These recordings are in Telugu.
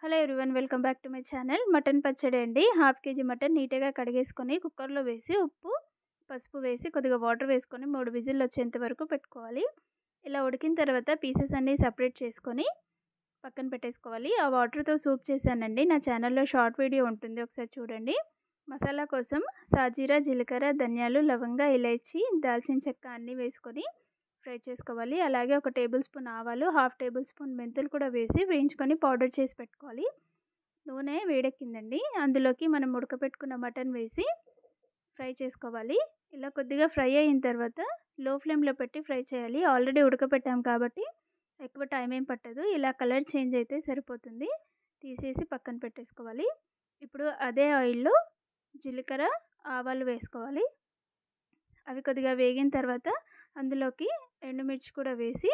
Hello everyone, welcome back to my channel. Mutton పచ్చడి అండి. హాఫ్ కేజీ మటన్ నీట్గా కడిగేసుకొని కుక్కర్లో వేసి ఉప్పు పసుపు వేసి కొద్దిగా వాటర్ వేసుకొని 3 విజిల్లు వచ్చేంత వరకు పెట్టుకోవాలి. ఇలా ఉడికిన తర్వాత పీసెస్ అన్నీ సపరేట్ చేసుకొని పక్కన పెట్టేసుకోవాలి. ఆ వాటర్తో సూప్ చేశానండి. నా ఛానల్లో షార్ట్ వీడియో ఉంటుంది, ఒకసారి చూడండి. మసాలా కోసం సాజీరా, జీలకర్ర, ధనియాలు, లవంగ, ఇలైచి, దాల్చిన చెక్క అన్నీ వేసుకొని ఫ్రై చేసుకోవాలి. అలాగే ఒక టేబుల్ స్పూన్ ఆవాలు, హాఫ్ టేబుల్ స్పూన్ మెంతులు కూడా వేసి వేయించుకొని పౌడర్ చేసి పెట్టుకోవాలి. నూనె వేడెక్కిందండి, అందులోకి మనం ఉడకపెట్టుకున్న మటన్ వేసి ఫ్రై చేసుకోవాలి. ఇలా కొద్దిగా ఫ్రై అయిన తర్వాత లో ఫ్లేమ్లో పెట్టి ఫ్రై చేయాలి. ఆల్రెడీ ఉడకపెట్టాం కాబట్టి ఎక్కువ టైం ఏం పట్టదు. ఇలా కలర్ చేంజ్ అయితే సరిపోతుంది. తీసేసి పక్కన పెట్టేసుకోవాలి. ఇప్పుడు అదే ఆయిల్లో జీలకర్ర, ఆవాలు వేసుకోవాలి. అవి కొద్దిగా వేగిన తర్వాత అందులోకి ఎండుమిర్చి కూడా వేసి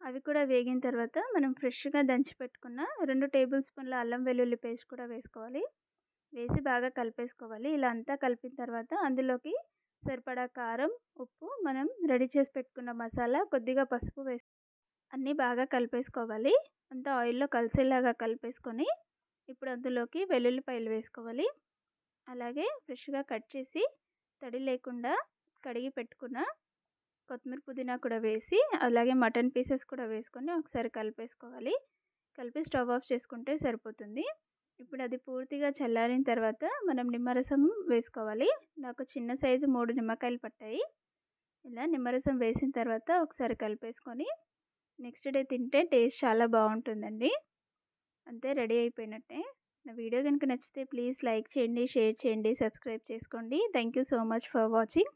అవి కూడా వేగిన తర్వాత మనం ఫ్రెష్గా దంచి పెట్టుకున్న 2 టేబుల్ స్పూన్ల అల్లం వెల్లుల్లి పేస్ట్ కూడా వేసుకోవాలి. వేసి బాగా కలిపేసుకోవాలి. ఇలా అంతా కలిపిన తర్వాత అందులోకి సరిపడా కారం, ఉప్పు, మనం రెడీ చేసి పెట్టుకున్న మసాలా, కొద్దిగా పసుపు వేసి అన్నీ బాగా కలిపేసుకోవాలి. అంతా ఆయిల్లో కలిసేలాగా కలిపేసుకొని ఇప్పుడు అందులోకి వెల్లుల్లిపాయలు వేసుకోవాలి. అలాగే ఫ్రెష్గా కట్ చేసి తడి లేకుండా కడిగి పెట్టుకున్న కొత్తిమీర, పుదీనా కూడా వేసి అలాగే మటన్ పీసెస్ కూడా వేసుకొని ఒకసారి కలిపేసుకోవాలి. కలిపి స్టవ్ ఆఫ్ చేసుకుంటే సరిపోతుంది. ఇప్పుడు అది పూర్తిగా చల్లారిన తర్వాత మనం నిమ్మరసం వేసుకోవాలి. నాకు చిన్న సైజు 3 నిమ్మకాయలు పట్టాయి. ఇలా నిమ్మరసం వేసిన తర్వాత ఒకసారి కలిపేసుకొని నెక్స్ట్ డే తింటే టేస్ట్ చాలా బాగుంటుందండి. అంతే, రెడీ అయిపోయినట్టే. నా వీడియో కనుక నచ్చితే ప్లీజ్ లైక్ చేయండి, షేర్ చేయండి, సబ్స్క్రైబ్ చేసుకోండి. Thank you so much for watching.